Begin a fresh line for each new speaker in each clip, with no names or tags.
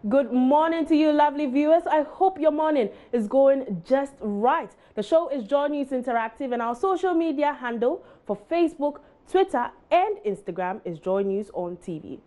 Good morning to you, lovely viewers. I hope your morning is going just right. The show is JoyNews Interactive, and our social media handle for Facebook, Twitter, and Instagram is JoyNews on TV.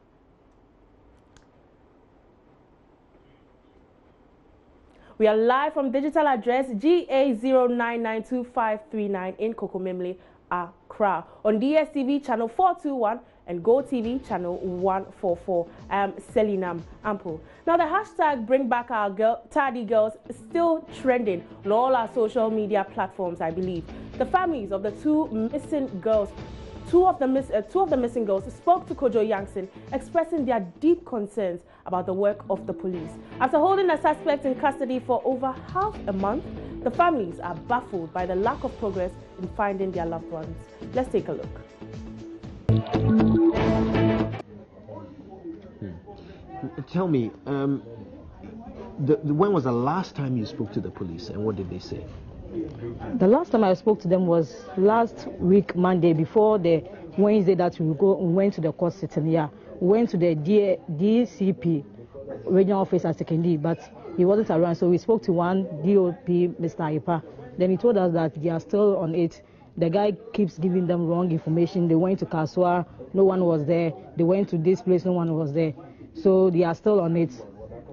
We are live from digital address GA09925539 in Kokomimli, Accra, on DSTV channel 421 and GoTV channel 144. I am Selinam Ample. Now, the hashtag Bring Back Our Tardy Girls is still trending on all our social media platforms, I believe. The families of the two of the missing girls spoke to Kojo Yankson, expressing their deep concerns about the work of the police. After holding the suspect in custody for over half a month, the families are baffled by the lack of progress in finding their loved ones. Let's take a look.
Tell me, when was the last time you spoke to the police, and what did they say?
The last time I spoke to them was last week, Monday, before the Wednesday that we went to the court sitting. Yeah, we went to the DCP regional office at Sekendi, but he wasn't around, so we spoke to one DOP, Mr. Ipa. Then he told us that they are still on it. The guy keeps giving them wrong information. They went to Kaswa, no one was there. They went to this place, no one was there. So they are still on it.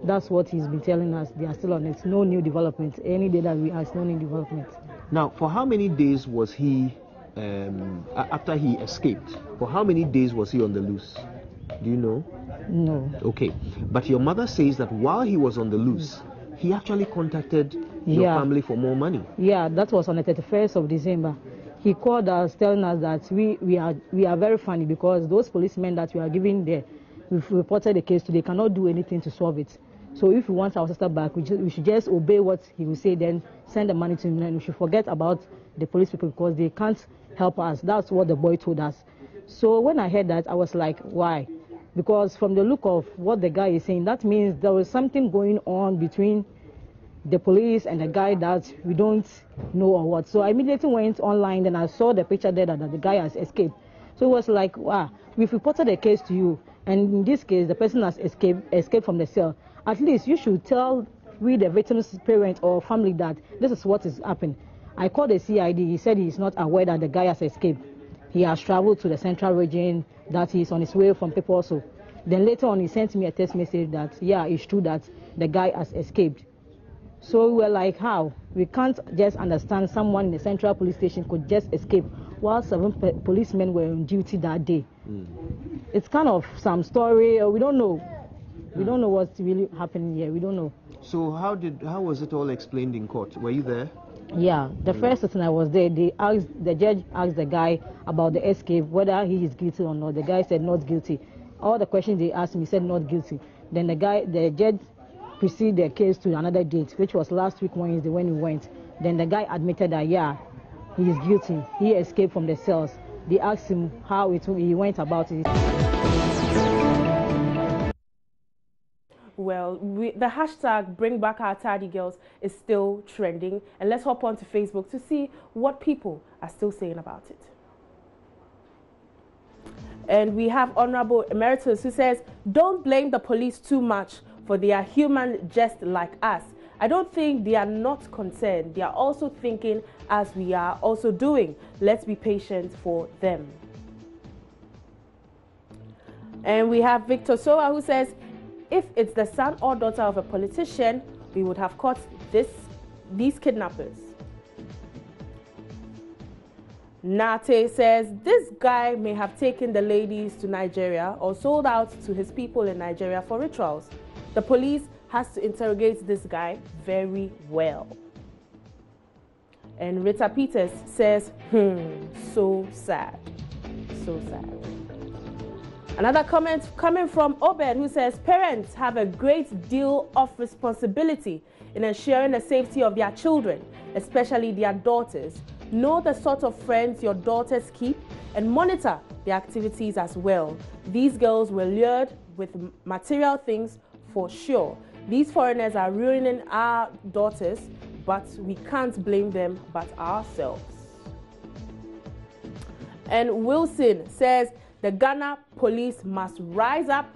That's what he's been telling us. They are still on it. No new development. Any day that we ask, no new development.
Now, for how many days was he, after he escaped, for how many days was he on the loose? Do you know?
No.
Okay. But your mother says that while he was on the loose, he actually contacted your family for more money. Yeah,
that was on the 31st of December. He called us telling us that we are very funny because those policemen that we are giving there, we've reported the case to, they cannot do anything to solve it. So if we want our sister back, we should just obey what he will say, then send the money to him, and we should forget about the police people because they can't help us. That's what the boy told us. So when I heard that, I was like, why? Because from the look of what the guy is saying, that means there was something going on between the police and the guy that we don't know or what. So I immediately went online, and I saw the picture there that the guy has escaped. So it was like, wow, we've reported the case to you, and in this case, the person has escaped from the cell. At least you should tell the victim's parent or family that this is what is happening. I called the CID. He said he's not aware that the guy has escaped. He has traveled to the central region, that he's on his way from people also. Then later on, he sent me a text message that, yeah, it's true that the guy has escaped. So we were like, how? We can't just understand someone in the central police station could just escape while 7 policemen were on duty that day. It's kind of some story. We don't know. We don't know what's really happening here. We don't know.
So how was it all explained in court? Were you there?
Yeah, the first time I was there, the judge asked the guy about the escape, whether he is guilty or not. The guy said not guilty. All the questions they asked him, he said not guilty. Then the judge proceeded the case to another date, which was last week Wednesday when we went. Then the guy admitted that, yeah, he is guilty. He escaped from the cells. They asked him how he went about it.
Well, the hashtag Bring Back Our Tardy Girls is still trending, and let's hop on to Facebook to see what people are still saying about it. And we have Honorable Emeritus who says, don't blame the police too much, for they are human just like us. I don't think they are not concerned. They are also thinking as we are also doing. Let's be patient for them. And we have Victor Soa who says, if it's the son or daughter of a politician, we would have caught these kidnappers. Nate says, this guy may have taken the ladies to Nigeria or sold out to his people in Nigeria for rituals. The police has to interrogate this guy very well. And Rita Peters says, so sad, so sad. Another comment coming from Obed who says, parents have a great deal of responsibility in ensuring the safety of their children, especially their daughters. Know the sort of friends your daughters keep and monitor their activities as well. These girls were lured with material things for sure. These foreigners are ruining our daughters, but we can't blame them but ourselves. And Wilson says, the Ghana police must rise up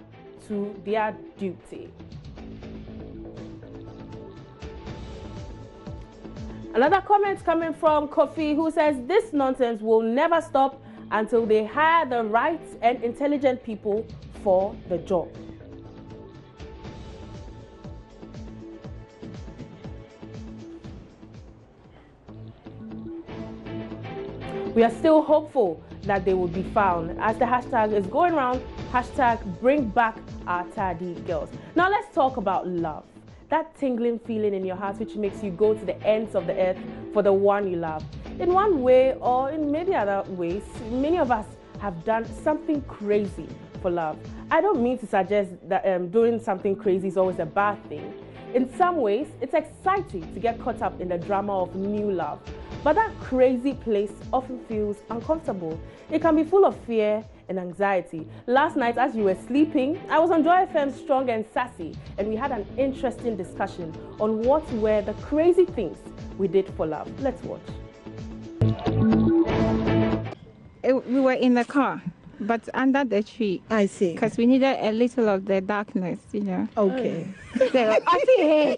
to their duty. Another comment coming from Kofi, who says this nonsense will never stop until they hire the right and intelligent people for the job. We are still hopeful that they will be found, as the hashtag is going around, hashtag bring back our tardy girls. Now let's talk about love. That tingling feeling in your heart which makes you go to the ends of the earth for the one you love. In one way or in many other ways, many of us have done something crazy for love. I don't mean to suggest that doing something crazy is always a bad thing. In some ways, it's exciting to get caught up in the drama of new love. But that crazy place often feels uncomfortable. It can be full of fear and anxiety. Last night, as you were sleeping, I was on Joy FM's Strong and Sassy, and we had an interesting discussion on what were the crazy things we did for love. Let's watch.
We were in the car, but under the tree.
I see.
Because we needed a little of the darkness, you know.
Okay.
So, I see.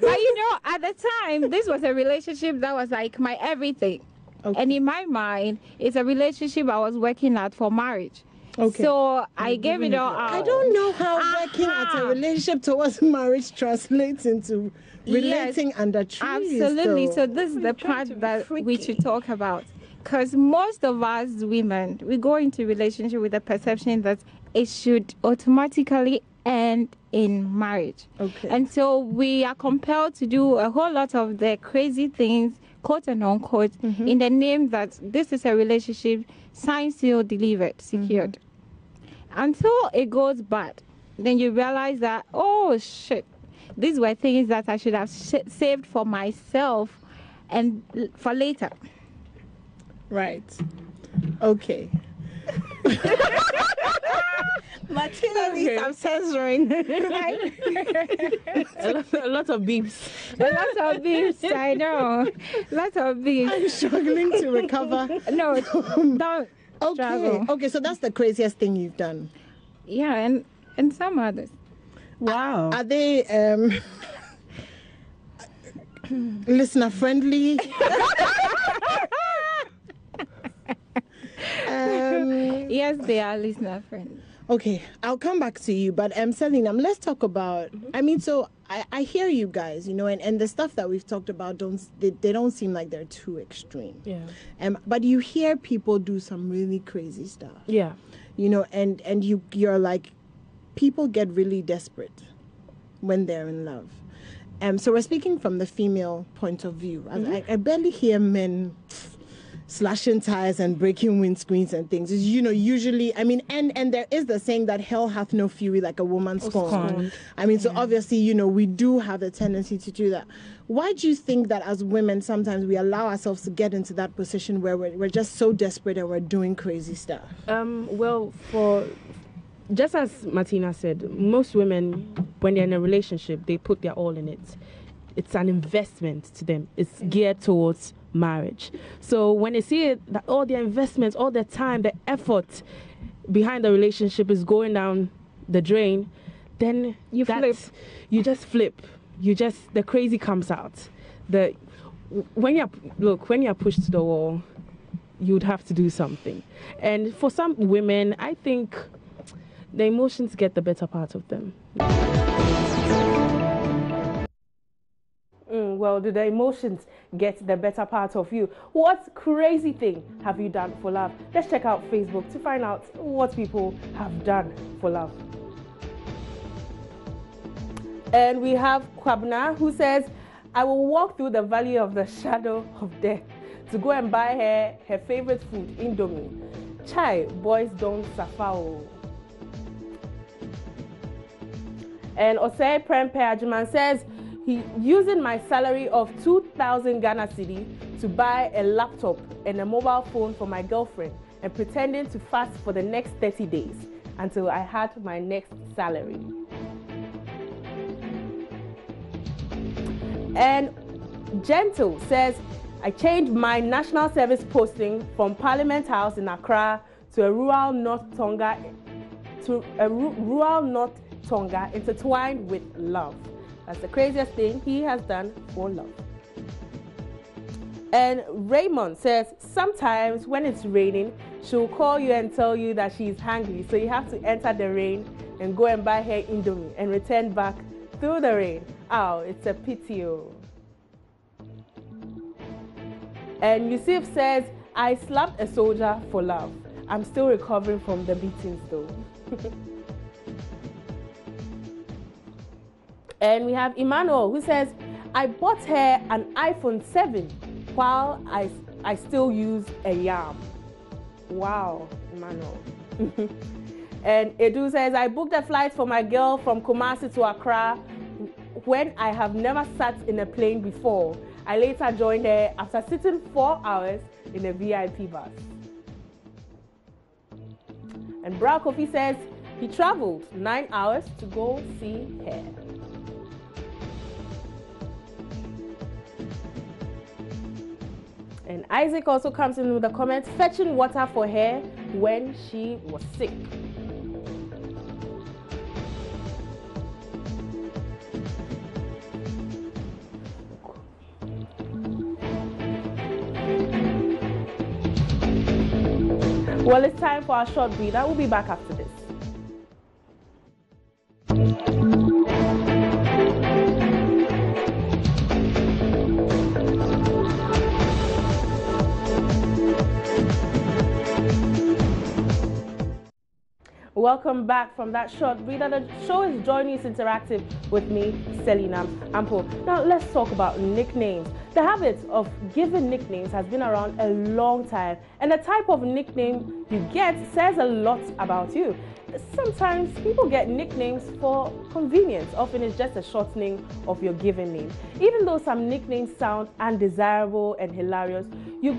But you know, at the time, this was a relationship that was like my everything. Okay. And in my mind, it's a relationship I was working at for marriage. Okay. So I gave it all out.
I don't know how working at a relationship towards marriage translates into relating under trees.
Absolutely. So this is the part that we should talk about. Because most of us women, we go into relationship with the perception that it should automatically end in marriage. Okay. And so we are compelled to do a whole lot of the crazy things, quote and unquote, in the name that this is a relationship, signed, sealed, delivered, secured. Until it goes bad, then you realize that, oh shit, these were things that I should have saved for myself and for later.
Right. Okay. Martina needs some censoring.
a lot of beeps.
A lot of beeps, I know. Lots of beeps.
I'm struggling to recover.
No, don't struggle.
Okay, so that's the craziest thing you've done.
Yeah, and some others.
Wow. Are they listener friendly?
Yes, they are listener friendly.
Okay, I'll come back to you, but Selena, let's talk about, I mean, so I hear you guys, you know, and the stuff that we've talked about, they don't seem like they're too extreme.
Yeah.
But you hear people do some really crazy stuff.
Yeah.
You know, and you're like, people get really desperate when they're in love. So we're speaking from the female point of view. I barely hear men slashing tires and breaking windscreens and things. Is, you know, usually, I mean, and there is the saying that hell hath no fury like a woman scorned. I mean, so obviously, you know, we do have the tendency to do that. Why do you think that as women sometimes we allow ourselves to get into that position where we're just so desperate and we're doing crazy stuff?
Well, just as Martina said, most women, when they're in a relationship, they put their all in it. It's an investment to them. It's geared towards marriage. So when they see it, that all their investments, all their time, the effort behind the relationship is going down the drain, then you just flip. The crazy comes out. When you're pushed to the wall, you'd have to do something. And for some women, I think the emotions get the better part of them. Well, do the emotions get the better part of you? What crazy thing have you done for love? Let's check out Facebook to find out what people have done for love. And we have Kwabna, who says, I will walk through the valley of the shadow of death to go and buy her favorite food, Indomie. Chai, boys don't suffer. And Osei Prempe Ajuman says, he using my salary of 2,000 Ghana cedi to buy a laptop and a mobile phone for my girlfriend and pretending to fast for the next 30 days until I had my next salary. And Gentle says, I changed my national service posting from Parliament House in Accra to a rural North Tonga intertwined with love. That's the craziest thing he has done for love. And Raymond says, sometimes when it's raining, she'll call you and tell you that she's hungry. So you have to enter the rain and go and buy her Indomie and return back through the rain. Oh, it's a pity. And Yusuf says, I slapped a soldier for love. I'm still recovering from the beatings though. And we have Emmanuel who says, I bought her an iPhone 7 while I still use a yam. Wow, Emmanuel. And Edu says, I booked a flight for my girl from Kumasi to Accra when I have never sat in a plane before. I later joined her after sitting 4 hours in a VIP bus. And Bra Kofi says he traveled 9 hours to go see her. And Isaac also comes in with a comment, fetching water for her when she was sick. Well, it's time for our short breather. We'll be back after this. Welcome back from that short breather. The show is JoyNews Interactive with me, Selina Ampo. Now let's talk about nicknames. The habit of giving nicknames has been around a long time, and the type of nickname you get says a lot about you. Sometimes people get nicknames for convenience. Often it's just a shortening of your given name. Even though some nicknames sound undesirable and hilarious, you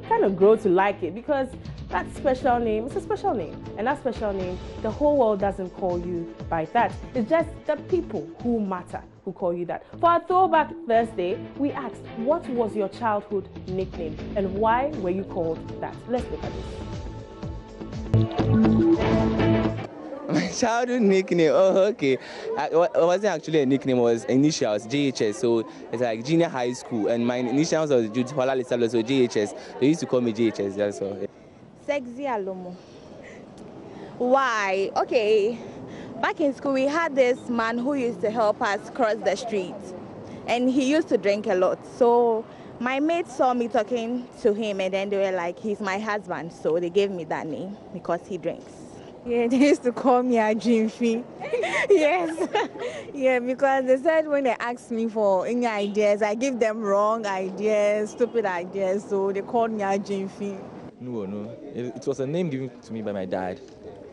kind of grow to like it because that special name is a special name. And that special name, the whole world doesn't call you by that. It's just the people who matter who call you that. For our Throwback Thursday, we asked, what was your childhood nickname and why were you called that? Let's look at this.
My childhood nickname, oh, okay. It wasn't actually a nickname, it was initials, JHS. So it's like junior high school. And my initials was Judiwala Lisalo, so JHS. They used to call me JHS, that's all.
Sexy Alomo. Why? Okay. Back in school, we had this man who used to help us cross the street. And he used to drink a lot. So my mates saw me talking to him and then they were like, he's my husband. So they gave me that name because he drinks.
Yeah, they used to call me a Jimfi. Yes. Yeah, because they said when they asked me for any ideas, I give them wrong ideas, stupid ideas. So they called me a Jimfi.
No. It was a name given to me by my dad.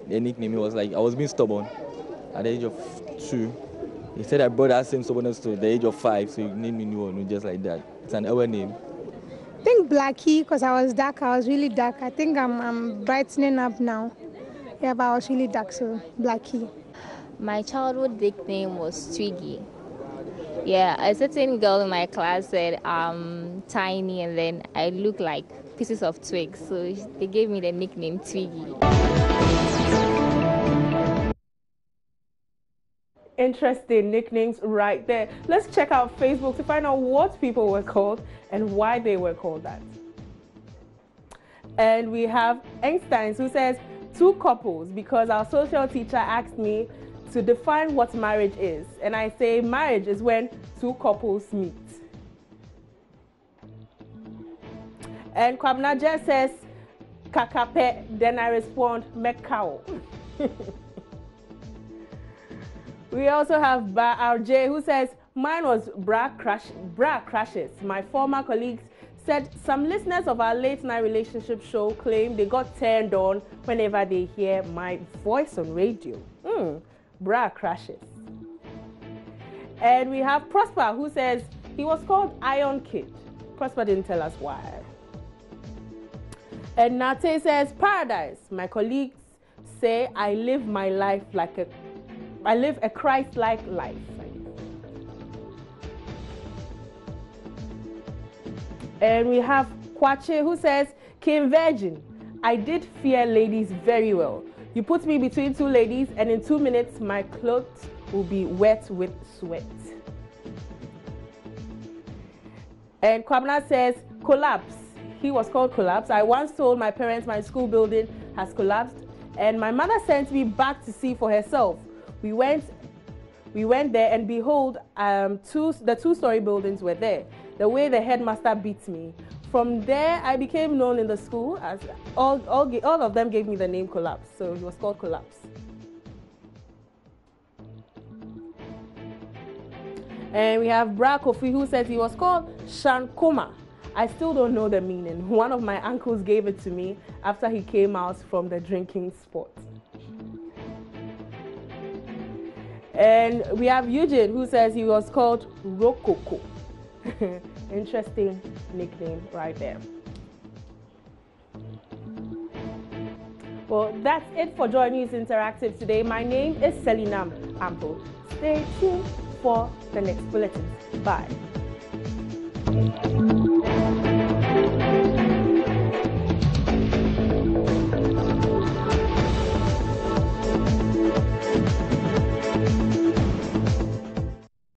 The nickname, was like, I was being stubborn at the age of 2. He said I brought that same stubbornness to the age of 5, so he named me Nuonu, just like that. It's an our name.
I think Blackie, because I was dark, I was really dark. I think I'm brightening up now. Yeah, but I was really dark, so Blackie.
My childhood nickname was Twiggy. Yeah, a certain girl in my class said I'm tiny and then I look like pieces of twigs, so they gave me the nickname Twiggy.
Interesting nicknames right there. Let's check out Facebook to find out what people were called and why they were called that. And we have Einstein who says, 2 couples, because our social teacher asked me to define what marriage is. And I say marriage is when 2 couples meet. And Kwabnaja says, Kakape, then I respond, Mekao. We also have RJ who says, mine was bra crashes. My former colleagues said some listeners of our late night relationship show claim they got turned on whenever they hear my voice on radio. Bra crashes. And we have Prosper who says he was called Iron Kid. Prosper didn't tell us why. And Nate says, paradise. My colleagues say I live a Christ-like life. And we have Kwache who says, King Virgin. I did fear ladies very well. You put me between two ladies and in 2 minutes my clothes will be wet with sweat. And Kwabna says, collapse. He was called Collapse. I once told my parents my school building has collapsed and my mother sent me back to see for herself. We went there and behold, the two-story buildings were there. The way the headmaster beat me. From there, I became known in the school as all of them gave me the name Collapse. So he was called Collapse. And we have Bra Kofi who says he was called Shankoma. I still don't know the meaning. One of my uncles gave it to me after he came out from the drinking spot. And we have Eugene who says he was called Rococo. Interesting nickname right there. Well, that's it for JoyNews Interactive today. My name is Selinam Ample. Stay tuned for the next bulletin. Bye.